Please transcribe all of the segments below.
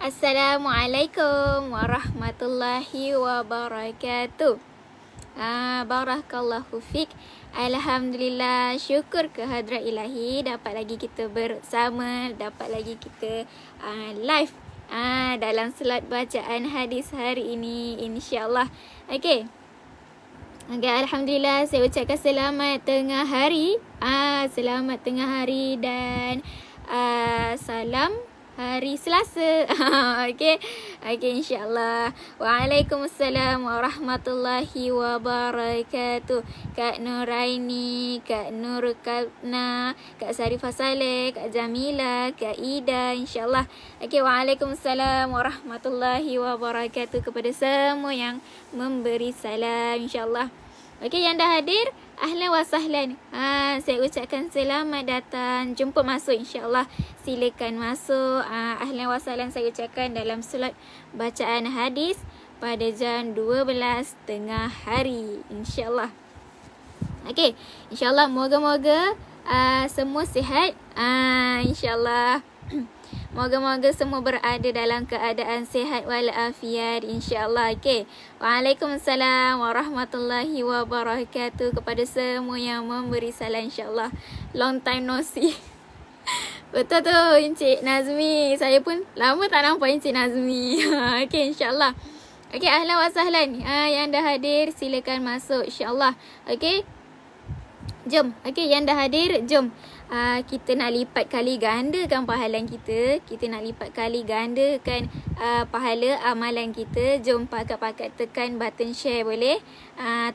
Assalamualaikum warahmatullahi wabarakatuh. Barakallahu fik. Alhamdulillah, syukur ke hadrat ilahi dapat lagi kita bersama, dapat lagi kita live dalam slot bacaan hadis hari ini, insya-Allah. Okey. Alhamdulillah, saya ucapkan selamat tengah hari. Selamat tengah hari dan salam hari Selasa. Okey, insya-Allah. Waalaikumsalam warahmatullahi wabarakatuh. Kak Nuraini, Kak Nur Kalna, Kak Sarifah Saleh, Kak Jamila, Kak Ida, insya-Allah. Okey, waalaikumsalam warahmatullahi wabarakatuh kepada semua yang memberi salam, insya-Allah. Okey, yang dah hadir, ahlan wa sahlan. Saya ucapkan selamat datang, jemput masuk, insya-Allah. Silakan masuk. Ahlan wa sahlan saya ucapkan dalam slot bacaan hadis pada jam 12 tengah hari, insya-Allah. Okey, insya-Allah moga-moga semua sihat. Insya-Allah. Moga-moga semua berada dalam keadaan sihat walafiat, insya-Allah. Okey. Waalaikumsalam warahmatullahi wabarakatuh kepada semua yang memberi salam, insya-Allah. Long time no see. Betul tu Encik Nazmi. Saya pun lama tak nampak Encik Nazmi. Okey, insya-Allah. Okey, ahlan wa sahlan. Yang dah hadir silakan masuk, insya-Allah. Okey. Jom. Okey, yang dah hadir, jom. Kita nak lipat kali gandakan pahala kita. Kita nak lipat kali gandakan pahala amalan kita. Jom pakat-pakat tekan button share, boleh?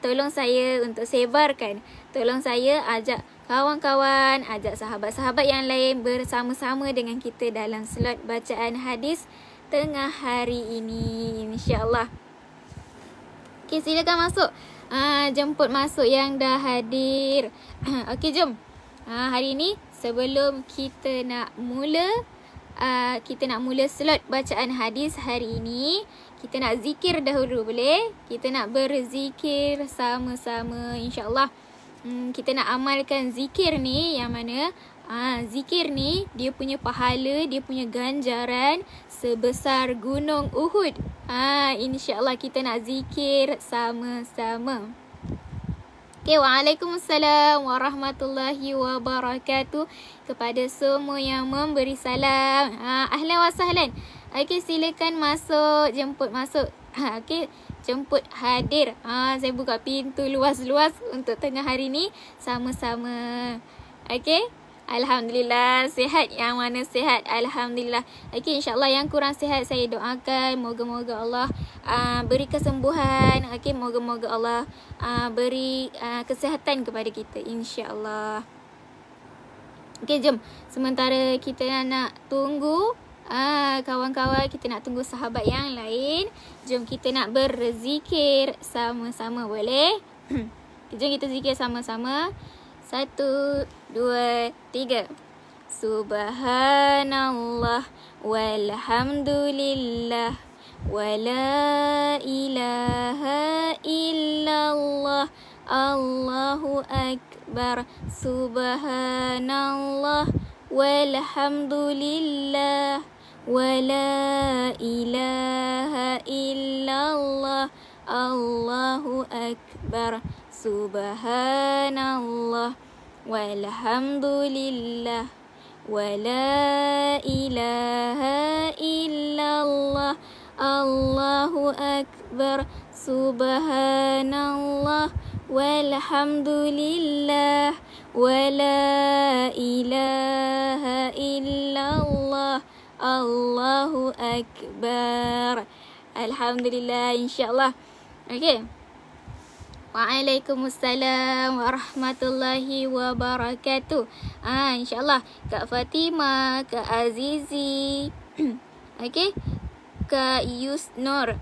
Tolong saya untuk sebarkan. Tolong saya ajak kawan-kawan, ajak sahabat-sahabat yang lain bersama-sama dengan kita dalam slot bacaan hadis tengah hari ini, insya-Allah. Okey, silakan masuk. Jemput masuk yang dah hadir. Okey, jom. Hari ini sebelum kita nak mula slot bacaan hadis hari ini, kita nak zikir dahulu, boleh? Kita nak berzikir sama-sama, insya-Allah. Kita nak amalkan zikir ni, yang mana zikir ni dia punya pahala, dia punya ganjaran sebesar gunung Uhud. Insya-Allah kita nak zikir sama-sama. Okay, waalaikumsalam warahmatullahi wabarakatuh kepada semua yang memberi salam. Ahlan wa sahlan. Okay, silakan masuk, jemput masuk. Okay, jemput hadir. Saya buka pintu luas-luas untuk tengah hari ni sama-sama. Okay. Alhamdulillah, sihat. Yang mana sihat, alhamdulillah. Okey, insya-Allah yang kurang sihat saya doakan moga-moga Allah beri kesembuhan. Okey, moga-moga Allah beri kesihatan kepada kita, insya-Allah. Okey, jom. Sementara kita nak tunggu kawan-kawan, kita nak tunggu sahabat yang lain, jom kita nak berzikir sama-sama, boleh? Jom kita zikir sama-sama. 1, 2, 3. Subhanallah walhamdulillah wala ilaha illallah Allahu akbar. Subhanallah walhamdulillah wala ilaha illallah Allahu akbar. Subhanallah walhamdulillah wala ilaha illallah Allahu akbar. Subhanallah walhamdulillah wala ilaha illallah Allahu akbar. Alhamdulillah, insya-Allah. Okey. Waalaikumsalam warahmatullahi wabarakatuh. InsyaAllah Kak Fatimah, Kak Azizi, okay, Kak Yusnur,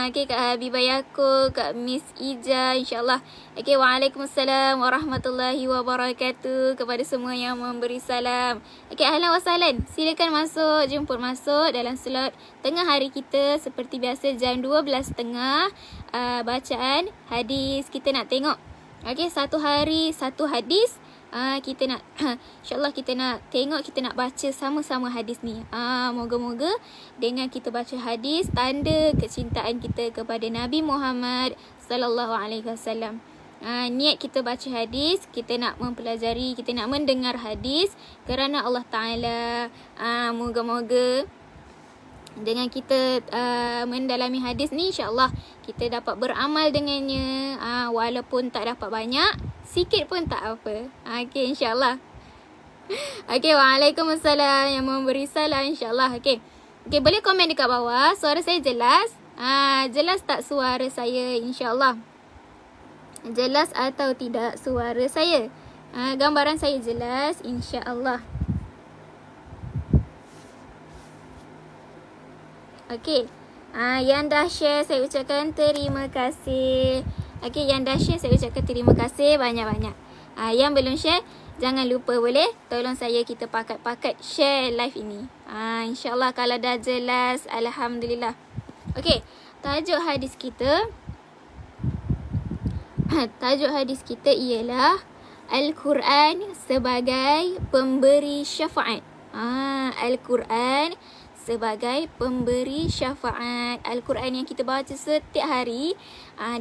okay, Kak Habibah Yaakob, Kak Miss Ija, insyaAllah. Okay, waalaikumsalam warahmatullahi wabarakatuh kepada semua yang memberi salam. Okay, ahlan wa sahlan. Silakan masuk, jemput masuk dalam slot tengah hari kita. Seperti biasa jam 12.30 bacaan hadis. Kita nak tengok, okay, satu hari satu hadis. kita nak insya-Allah kita nak tengok, kita nak baca sama-sama hadis ni. Moga-moga dengan kita baca hadis, tanda kecintaan kita kepada Nabi Muhammad sallallahu alaihi wasallam. Niat kita baca hadis, kita nak mempelajari, kita nak mendengar hadis kerana Allah Ta'ala. Moga-moga dengan kita mendalami hadis ni, insyaAllah kita dapat beramal dengannya. Walaupun tak dapat banyak, sikit pun tak apa. Okay, insyaAllah. Okay, waalaikumsalam yang memberi salam, insyaAllah. Okay, boleh komen dekat bawah, suara saya jelas? Jelas tak suara saya, insyaAllah? Jelas atau tidak suara saya? Gambaran saya jelas, insya-Allah. Okey. Yang dah share saya ucapkan terima kasih. Okey, yang dah share saya ucapkan terima kasih banyak-banyak. Yang belum share, jangan lupa boleh tolong saya, kita pakat-pakat share live ini. Insya-Allah kalau dah jelas, alhamdulillah. Okey, tajuk hadis kita ialah Al-Quran sebagai pemberi syafaat. Al-Quran sebagai pemberi syafaat. Al-Quran yang kita baca setiap hari,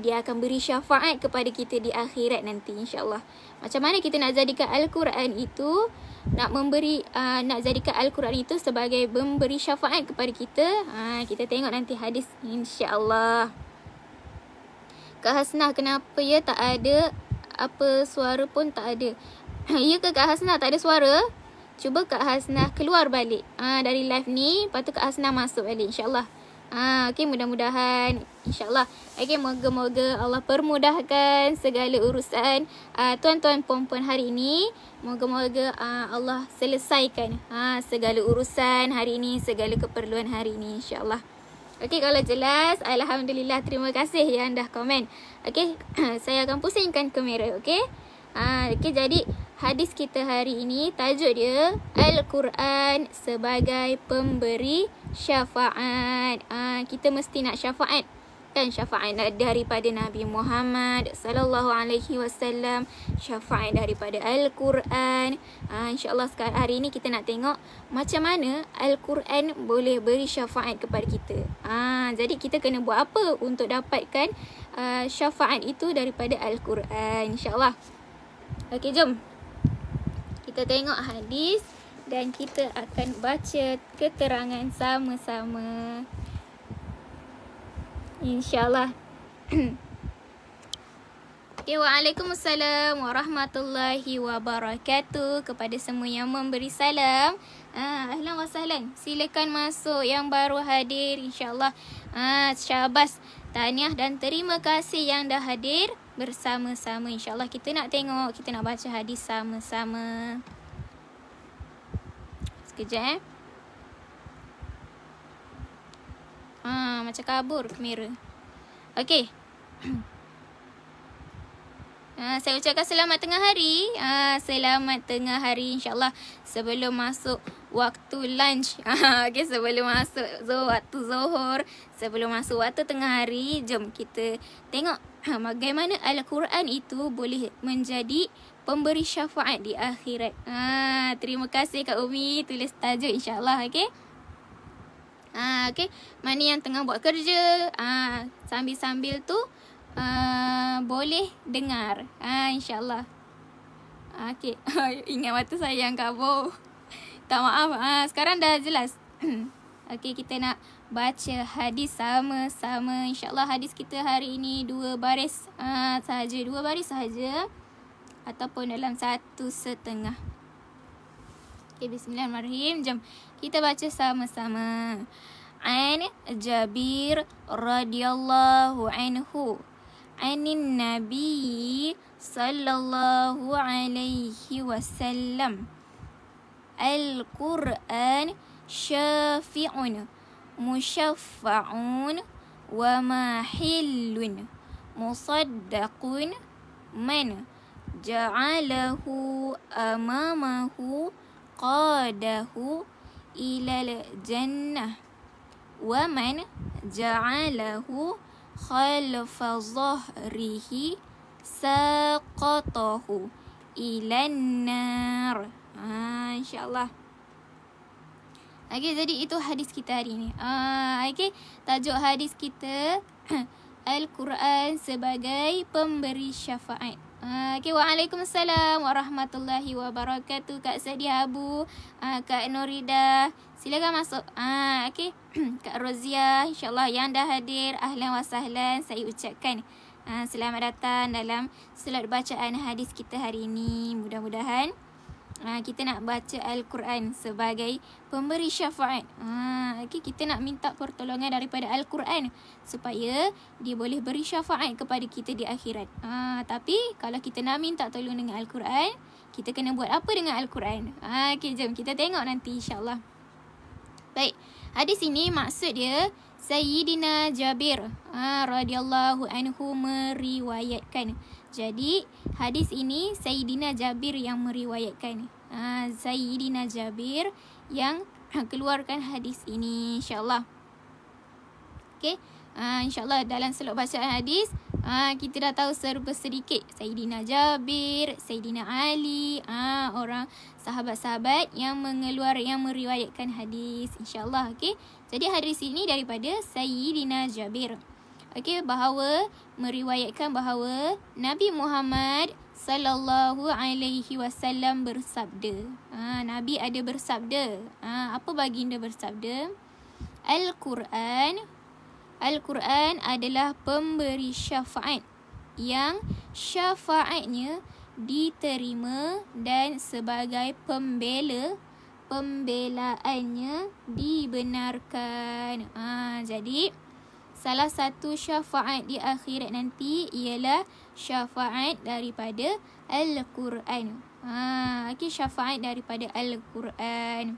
dia akan beri syafaat kepada kita di akhirat nanti, insya-Allah. Macam mana kita nak jadikan Al-Quran itu, nak jadikan Al-Quran itu sebagai pemberi syafaat kepada kita? Kita tengok nanti hadis, insya-Allah. Kak Hasnah, kenapa ya tak ada apa suara pun tak ada? Ya ke Kak Hasnah tak ada suara? Cuba Kak Hasnah keluar balik dari live ni, lepas tu Kak Hasnah masuk balik, insyaAllah. Okay, mudah-mudahan, insyaAllah. Okay, moga-moga Allah permudahkan segala urusan tuan-tuan puan-puan hari ini. Moga-moga Allah selesaikan segala urusan hari ini, segala keperluan hari ini, insyaAllah. Okey, kalau jelas, alhamdulillah, terima kasih yang dah komen. Okey, saya akan pusingkan kamera, okey? Okey, jadi hadis kita hari ini tajuk dia Al-Quran sebagai pemberi syafaat. Kita mesti nak syafaat. Kan syafaat daripada Nabi Muhammad sallallahu alaihi wasallam, syafaat daripada Al-Quran. Insya-Allah sekarang hari ini kita nak tengok macam mana Al-Quran boleh beri syafaat kepada kita. Jadi kita kena buat apa untuk dapatkan syafaat itu daripada Al-Quran, insya-Allah. Okey, jom kita tengok hadis dan kita akan baca keterangan sama-sama, insyaAllah. Okay, waalaikumsalam warahmatullahi wabarakatuh kepada semua yang memberi salam. Ahlan wa sahlan. Silakan masuk yang baru hadir, insyaAllah. Syabas, tahniah dan terima kasih yang dah hadir bersama-sama. InsyaAllah kita nak tengok, kita nak baca hadis sama-sama. Sekejap macam kabur kamera. Okey. Saya ucapkan selamat tengah hari. Selamat tengah hari, insyaAllah sebelum masuk waktu lunch. Okay, sebelum masuk waktu zuhur, sebelum masuk waktu tengah hari, jom kita tengok bagaimana Al-Quran itu boleh menjadi pemberi syafaat di akhirat. Terima kasih Kak Umi tulis tajuk, insyaAllah. Okay. Okay, mana yang tengah buat kerja, sambil-sambil tu boleh dengar, insyaAllah. Okay. Ingat mata saya yang kabur. Tak, maaf. Sekarang dah jelas. Okay, kita nak baca hadis sama-sama. InsyaAllah hadis kita hari ini 2 baris sahaja. 2 baris sahaja ataupun dalam 1.5. Okay, bismillahirrahmanirrahim. Jom kita baca sama-sama. An Jabir radhiyallahu anhu anin Nabi sallallahu alaihi wasallam. Al-Quran syafi'un musyaffa'un wa mahillun musaddaqun man ja'alahu amamahu qadahu ilal jannah wa man ja'alahu khalfa zahrihi saqatahu ilan nar. InsyaAllah. Okay, jadi itu hadis kita hari ini. Okay, tajuk hadis kita Al-Quran sebagai pemberi syafaat. Okay, waalaikumsalam warahmatullahi wabarakatuh. Kak Sadia Abu, Kak Norida, silakan masuk. Okay, Kak Rozia, insyaAllah yang dah hadir, ahlan wa sahlan, saya ucapkan selamat datang dalam slot bacaan hadis kita hari ini. Mudah-mudahan kita nak baca Al-Quran sebagai pemberi syafaat. Okay, kita nak minta pertolongan daripada Al-Quran supaya dia boleh beri syafaat kepada kita di akhirat. Tapi kalau kita nak minta tolong dengan Al-Quran, kita kena buat apa dengan Al-Quran? Okay, jom kita tengok nanti insyaAllah. Baik, hadis ini maksud dia Sayyidina Jabir radhiyallahu anhu meriwayatkan. Jadi hadis ini Sayyidina Jabir yang meriwayatkan. Sayyidina Jabir yang keluarkan hadis ini insyaAllah. Okay, insyaAllah dalam slot bacaan hadis kita dah tahu serba sedikit Sayyidina Jabir, Sayyidina Ali, orang sahabat-sahabat yang meriwayatkan hadis insyaAllah. Okay, jadi hadis ini daripada Sayyidina Jabir. Okay, bahawa meriwayatkan bahawa Nabi Muhammad sallallahu alaihi wasallam bersabda. Nabi ada bersabda. Apa baginda bersabda? Al-Quran adalah pemberi syafaat yang syafaatnya diterima dan sebagai pembelaannya dibenarkan. Jadi salah satu syafaat di akhirat nanti ialah syafaat daripada Al-Quran. Okay, syafaat daripada Al-Quran.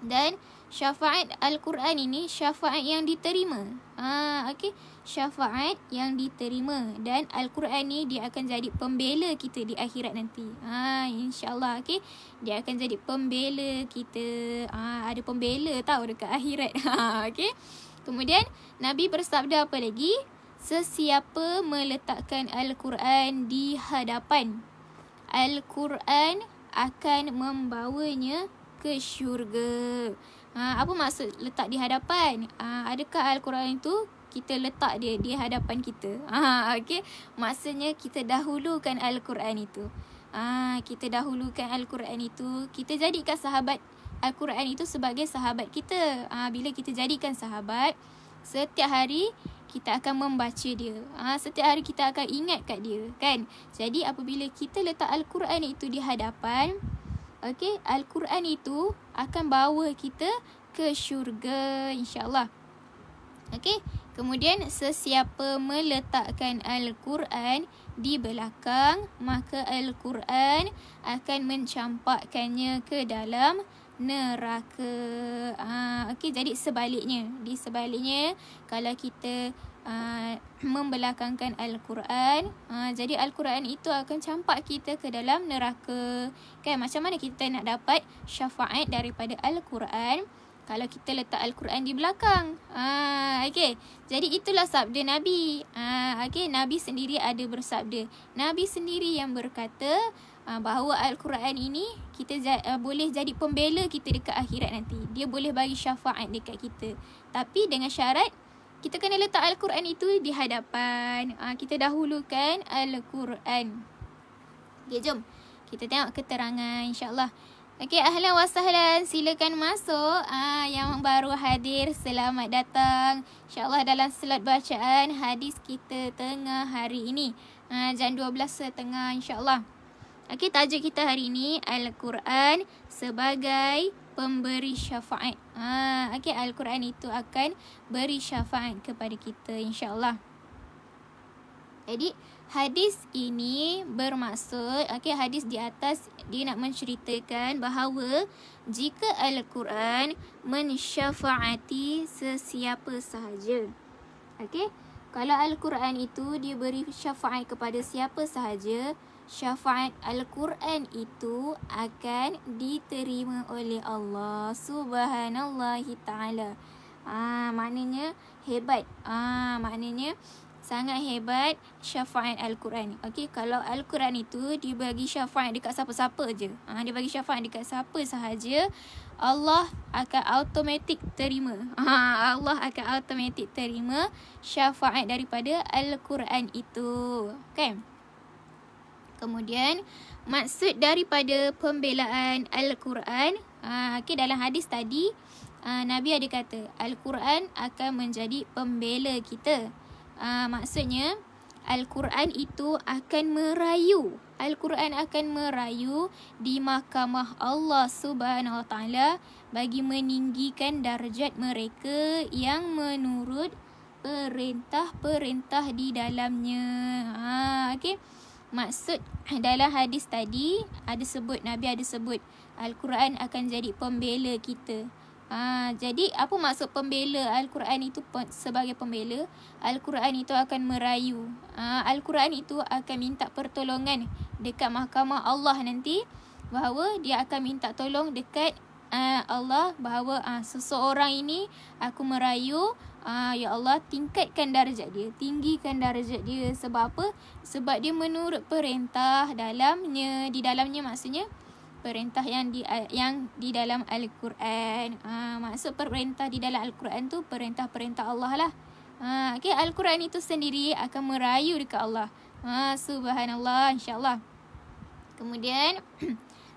Dan syafaat Al-Quran ini syafaat yang diterima. Okay, syafaat yang diterima. Dan Al-Quran ni dia akan jadi pembela kita di akhirat nanti. InsyaAllah. Okay, dia akan jadi pembela kita. Ada pembela tahu dekat akhirat. Okay. Kemudian Nabi bersabda apa lagi? Sesiapa meletakkan Al-Quran di hadapan, Al-Quran akan membawanya ke syurga. Apa maksud letak di hadapan? Adakah Al-Quran itu kita letak dia di hadapan kita? Okay. Maksudnya kita dahulukan Al-Quran itu. Kita dahulukan Al-Quran itu. Kita jadikan sahabat Al-Quran itu sebagai sahabat kita. Bila kita jadikan sahabat, setiap hari kita akan membaca dia. Setiap hari kita akan ingat kat dia, kan? Jadi apabila kita letak Al-Quran itu di hadapan, okay, Al-Quran itu akan bawa kita ke syurga insyaAllah. Okay. Kemudian sesiapa meletakkan Al-Quran di belakang, maka Al-Quran akan mencampakkannya ke dalam neraka. Okay, jadi sebaliknya. Di sebaliknya, kalau kita membelakangkan Al-Quran, jadi Al-Quran itu akan campak kita ke dalam neraka. Kan, macam mana kita nak dapat syafaat daripada Al-Quran kalau kita letak Al-Quran di belakang? Okay, jadi itulah sabda Nabi. Okay, Nabi sendiri ada bersabda. Nabi sendiri yang berkata bahawa Al-Quran ini kita boleh jadi pembela kita dekat akhirat nanti. Dia boleh bagi syafaat dekat kita. Tapi dengan syarat kita kena letak Al-Quran itu di hadapan. Kita dahulukan Al-Quran. Okay, jom kita tengok keterangan insyaAllah. Okay, ahlan wa sahlan. Silakan masuk. Yang baru hadir, selamat datang. InsyaAllah dalam slot bacaan hadis kita tengah hari ini. Jam 12.30 insyaAllah. Okay, tajuk kita hari ini Al-Quran sebagai pemberi syafaat. Okay, Al-Quran itu akan beri syafaat kepada kita insyaAllah. Jadi hadis ini bermaksud, okay, hadis di atas dia nak menceritakan bahawa jika Al-Quran mensyafaati sesiapa sahaja. Okay, kalau Al-Quran itu dia beri syafaat kepada siapa sahaja, syafaat Al-Quran itu akan diterima oleh Allah Subhanallahi ta'ala. Maknanya hebat. Maknanya sangat hebat syafaat Al-Quran. Okey, kalau Al-Quran itu dia bagi syafaat dekat siapa-siapa je. Dia bagi syafaat dekat siapa sahaja, Allah akan automatik terima. Allah akan automatik terima syafaat daripada Al-Quran itu. Kan? Kemudian maksud daripada pembelaan Al-Quran, okey, dalam hadis tadi Nabi ada kata Al-Quran akan menjadi pembela kita. Maksudnya Al-Quran itu akan merayu. Al-Quran akan merayu di mahkamah Allah Subhanahu Wa Taala bagi meninggikan darjat mereka yang menurut perintah-perintah di dalamnya. Okey. Maksud dalam hadis tadi Nabi ada sebut Al-Quran akan jadi pembela kita. Jadi apa maksud pembela Al-Quran itu sebagai pembela? Al-Quran itu akan merayu. Al-Quran itu akan minta pertolongan dekat mahkamah Allah nanti, bahawa dia akan minta tolong dekat Allah, bahawa seseorang ini aku merayu, ya Allah, tingkatkan darjat dia, tinggikan darjat dia. Sebab apa? Sebab dia menurut perintah dalamnya. Di dalamnya maksudnya perintah yang di dalam Al-Quran. Maksud perintah di dalam Al-Quran tu perintah-perintah Allah lah. Okay, Al-Quran itu sendiri akan merayu dekat Allah. Subhanallah, insyaAllah. Kemudian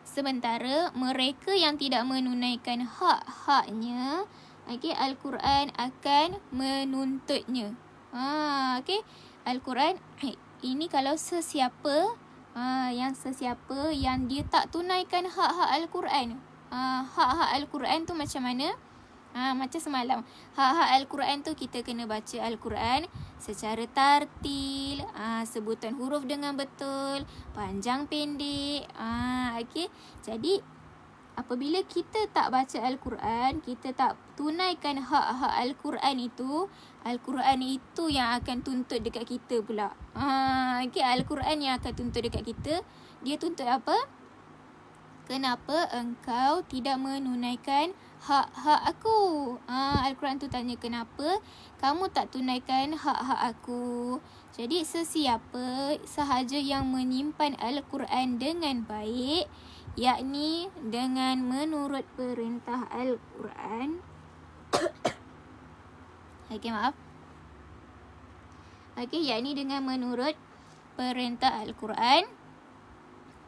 sementara mereka yang tidak menunaikan hak-haknya, okay, Al-Quran akan menuntutnya. Okay, Al-Quran ini kalau sesiapa yang dia tak tunaikan hak-hak Al-Quran. Hak-hak Al-Quran tu macam mana? Macam semalam, hak-hak Al-Quran tu kita kena baca Al-Quran secara tartil, sebutan huruf dengan betul, panjang pendek. Okay. Jadi apabila kita tak baca Al-Quran, kita tak tunaikan hak-hak Al-Quran itu yang akan tuntut dekat kita pula. Okay, Al-Quran yang akan tuntut dekat kita. Dia tuntut apa? Kenapa engkau tidak menunaikan hak-hak aku? Al-Quran tu tanya, kenapa kamu tak tunaikan hak-hak aku? Jadi sesiapa sahaja yang menyimpan Al-Quran dengan baik, yakni dengan menurut perintah Al-Quran. Okey, maaf. Okey, yakni dengan menurut perintah Al-Quran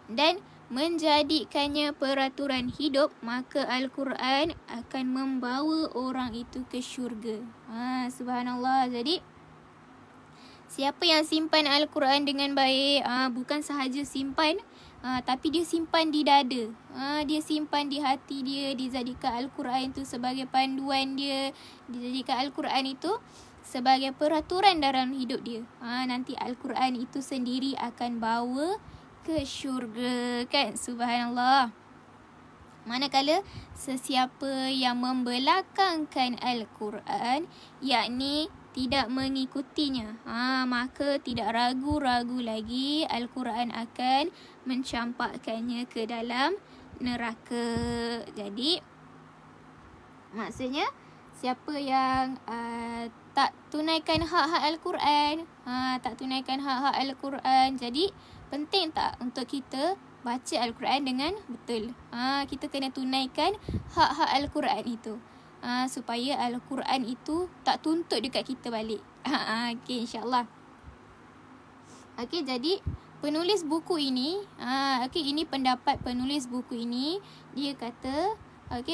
dan menjadikannya peraturan hidup, maka Al-Quran akan membawa orang itu ke syurga. Subhanallah. Jadi siapa yang simpan Al-Quran dengan baik, bukan sahaja simpan, tapi dia simpan di dada. Dia simpan di hati dia. Dijadikan Al-Quran itu sebagai panduan dia. Dijadikan Al-Quran itu sebagai peraturan dalam hidup dia. Nanti Al-Quran itu sendiri akan bawa ke syurga, kan? Subhanallah. Manakala sesiapa yang membelakangkan Al-Quran, yakni tidak mengikutinya, maka tidak ragu-ragu lagi Al-Quran akan mencampakkannya ke dalam neraka. Jadi maksudnya siapa yang tak tunaikan hak-hak Al-Quran, jadi penting tak untuk kita baca Al-Quran dengan betul? Kita kena tunaikan hak-hak Al-Quran itu, supaya Al-Quran itu tak tuntut dekat kita balik. Okay, insyaAllah. Okay, jadi penulis buku ini, ini pendapat penulis buku ini. Dia kata,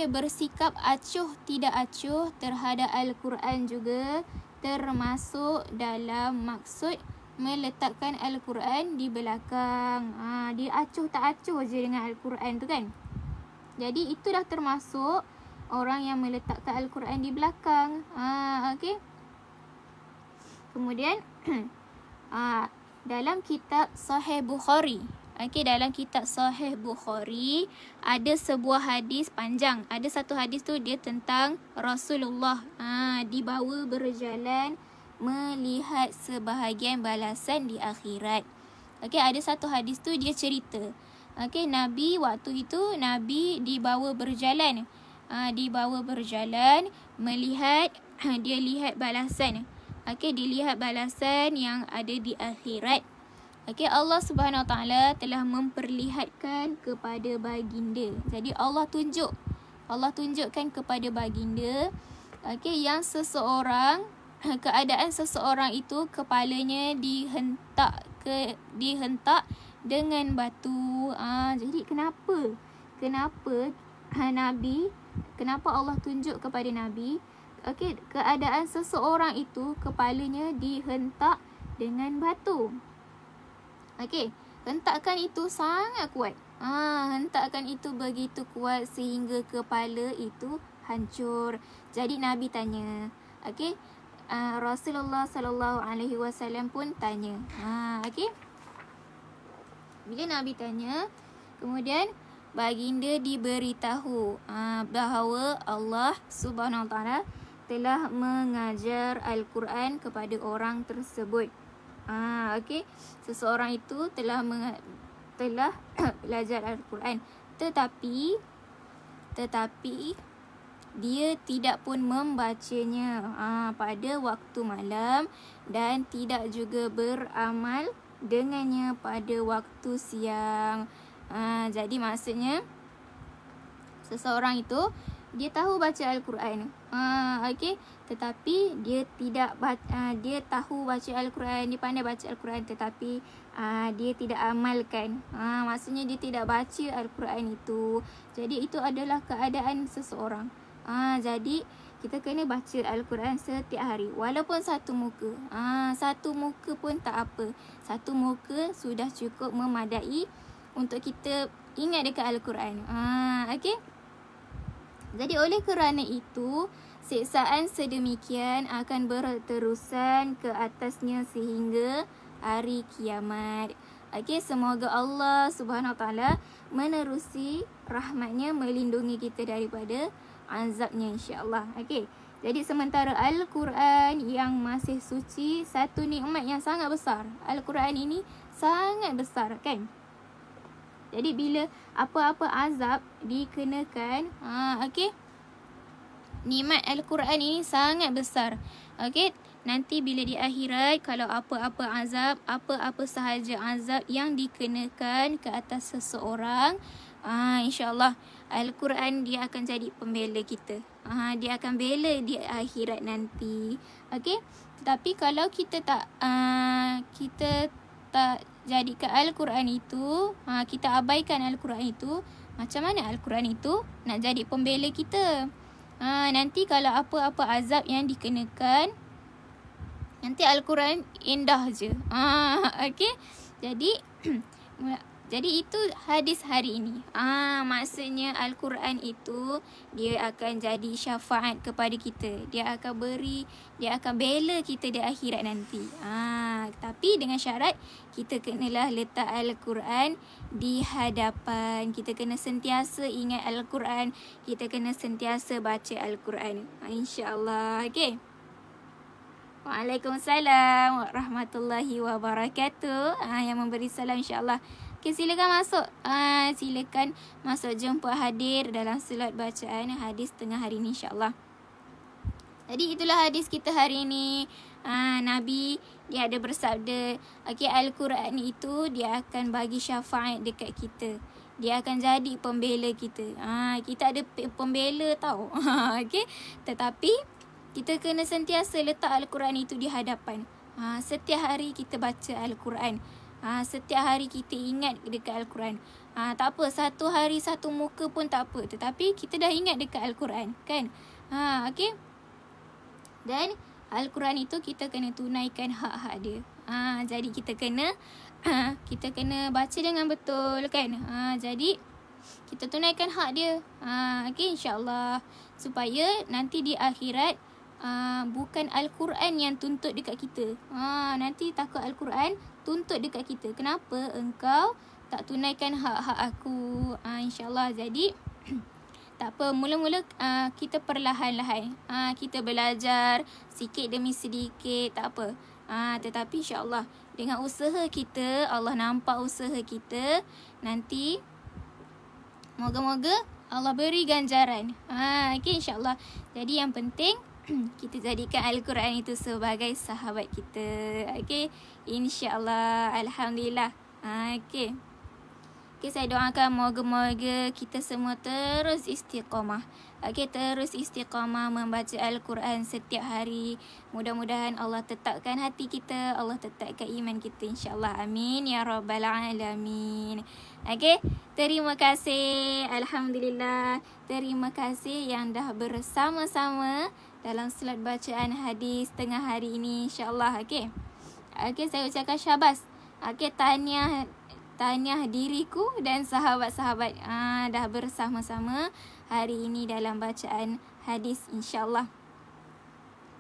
bersikap acuh tidak acuh terhadap Al-Quran juga termasuk dalam maksud meletakkan Al-Quran di belakang. Dia acuh tak acuh je dengan Al-Quran tu, kan? Jadi itu dah termasuk orang yang meletakkan Al-Quran di belakang. Okay. Kemudian dalam kitab Sahih Bukhari, dalam kitab Sahih Bukhari ada sebuah hadis panjang. Ada satu hadis tu dia tentang Rasulullah dibawa berjalan melihat sebahagian balasan di akhirat. Ada satu hadis tu dia cerita, Nabi waktu itu Nabi dibawa berjalan, melihat dia lihat balasan. okey, dilihat balasan yang ada di akhirat. Okey, Allah Subhanahu Wa Taala telah memperlihatkan kepada baginda. Jadi Allah tunjukkan kepada baginda, okey, yang seseorang, keadaan seseorang itu kepalanya dihentak dengan batu. Jadi kenapa Nabi, kenapa Allah tunjuk kepada Nabi, okey, keadaan seseorang itu kepalanya dihentak dengan batu. Okey, hentakan itu sangat kuat. Hentakan itu begitu kuat sehingga kepala itu hancur. Jadi Nabi tanya. Okey, Rasulullah sallallahu alaihi wasallam pun tanya. Okey. Bila Nabi tanya, kemudian baginda diberitahu bahawa Allah Subhanahu Wa Taala telah mengajar Al-Quran kepada orang tersebut. Okey, seseorang itu telah belajar Al-Quran, tetapi dia tidak pun membacanya pada waktu malam dan tidak juga beramal dengannya pada waktu siang. Jadi maksudnya seseorang itu dia tahu baca Al-Quran, okey, tetapi dia dia tahu baca Al-Quran, dia pandai baca Al-Quran, tetapi dia tidak amalkan. Maksudnya dia tidak baca Al-Quran itu. Jadi itu adalah keadaan seseorang. Jadi kita kena baca Al-Quran setiap hari, walaupun satu muka. Satu muka pun tak apa. Satu muka sudah cukup memadai untuk kita ingat dekat Al-Quran. Okey. Jadi oleh kerana itu, siksaan sedemikian akan berterusan ke atasnya sehingga hari kiamat. Okey, semoga Allah Subhanahu Wa Taala menerusi rahmatnya, melindungi kita daripada azabnya, insya-Allah. Okey. Jadi sementara Al-Quran yang masih suci, satu nikmat yang sangat besar. Al-Quran ini sangat besar, kan? Jadi bila apa-apa azab dikenakan, okey, nikmat Al-Quran ini sangat besar. Okey, nanti bila di akhirat, kalau apa-apa azab, apa-apa sahaja azab yang dikenakan ke atas seseorang, insya-Allah Al-Quran dia akan jadi pembela kita. Dia akan bela di akhirat nanti. Okey, tetapi kalau kita tak jadikan Al-Quran itu, kita abaikan Al-Quran itu, macam mana Al-Quran itu nak jadi pembela kita? Nanti kalau apa-apa azab yang dikenakan, nanti Al-Quran indah je. Okey. Jadi itu hadis hari ini. Maksudnya Al-Quran itu dia akan jadi syafaat kepada kita. Dia akan bela kita di akhirat nanti. Tapi dengan syarat kita kenalah letak Al-Quran di hadapan. Kita kena sentiasa ingat Al-Quran. Kita kena sentiasa baca Al-Quran. InsyaAllah. Okey. Waalaikumsalam warahmatullahi wabarakatuh. Yang memberi salam, insyaAllah. Okay, silakan masuk. Silakan masuk jumpa hadir dalam slot bacaan hadis tengah hari ini, insyaAllah. Jadi itulah hadis kita hari ini. Nabi dia ada bersabda, okey, Al-Quran itu dia akan bagi syafaat dekat kita. Dia akan jadi pembela kita. Kita ada pembela tau. Okey, tetapi kita kena sentiasa letak Al-Quran itu di hadapan. Setiap hari kita baca Al-Quran. Setiap hari kita ingat dekat Al-Quran. Tak apa, satu hari satu muka pun tak apa, tetapi kita dah ingat dekat Al-Quran, kan? Okey. Dan Al-Quran itu kita kena tunaikan hak-hak dia. Jadi kita kena baca dengan betul, kan? Jadi kita tunaikan hak dia. Okey, insya-Allah, supaya nanti di akhirat bukan Al-Quran yang tuntut dekat kita. Nanti takut Al-Quran tuntut dekat kita. Kenapa engkau tak tunaikan hak-hak aku? InsyaAllah. Jadi tak apa, mula-mula kita perlahan-lahan. Kita belajar sikit demi sedikit, tak apa. Tetapi insyaAllah dengan usaha kita, Allah nampak usaha kita, nanti moga-moga Allah beri ganjaran. Okay, insyaAllah. Jadi yang penting kita jadikan Al-Quran itu sebagai sahabat kita. Okey, insya-Allah. Alhamdulillah. Okey. Okay, saya doakan moga-moga kita semua terus istiqamah. Okay, terus istiqamah membaca Al-Quran setiap hari. Mudah-mudahan Allah tetapkan hati kita, Allah tetapkan iman kita, insya-Allah. Amin ya rabbal alamin. Okay, terima kasih. Alhamdulillah. Terima kasih yang dah bersama-sama dalam slot bacaan hadis tengah hari ini, insya-Allah. Okay. Okay, saya ucapkan syabas. Okay, tahniah diriku dan sahabat-sahabat dah bersama-sama hari ini dalam bacaan hadis, insya-Allah.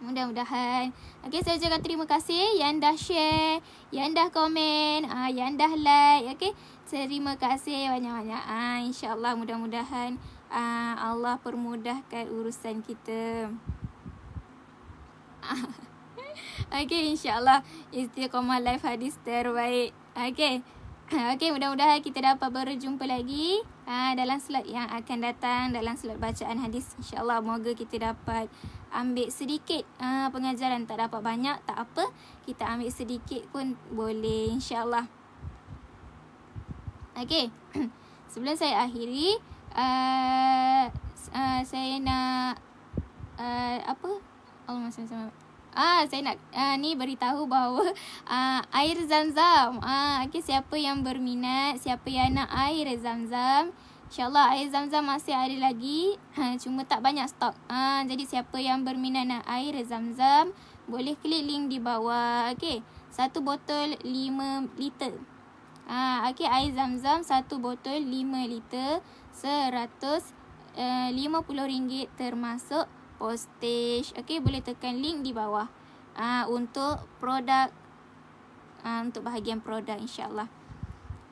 Mudah-mudahan. Okey, saya ucapkan terima kasih yang dah share, yang dah komen, yang dah like. Okey, terima kasih banyak-banyak. Insya-Allah mudah-mudahan Allah permudahkan urusan kita. Okey, insya-Allah istiqamah live hadis terbaik. Okey. Okey, mudah-mudahan kita dapat berjumpa lagi dalam slot yang akan datang, dalam slot bacaan hadis, insya-Allah. Moga kita dapat ambil sedikit pengajaran, tak dapat banyak tak apa, kita ambil sedikit pun boleh, insya-Allah. Okey. Sebelum saya akhiri, saya nak Allahumma salli alaihi wasallam. Saya nak ni beritahu bahawa air Zam-Zam. Okay, siapa yang berminat, siapa yang nak air Zam-Zam, insya-Allah air Zam-Zam masih ada lagi. Cuma tak banyak stok. Jadi siapa yang berminat nak air Zam-Zam, boleh klik link di bawah. Okey, satu botol 5 liter. Okey, air Zam-Zam satu botol 5 liter, RM150 termasuk postage. Okey, boleh tekan link di bawah untuk produk, untuk bahagian produk, insya-Allah.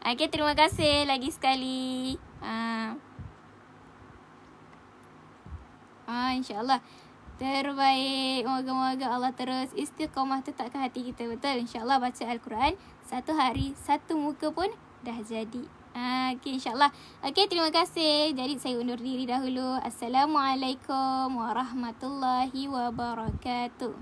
Okey, terima kasih lagi sekali. Insya-Allah terbaik. Moga-moga Allah terus istiqamah tetapkan hati kita, betul. Insya-Allah baca Al-Quran satu hari satu muka pun dah jadi. Okay, insya-Allah. Okay, terima kasih. Jadi saya undur diri dahulu. Assalamualaikum warahmatullahi wabarakatuh.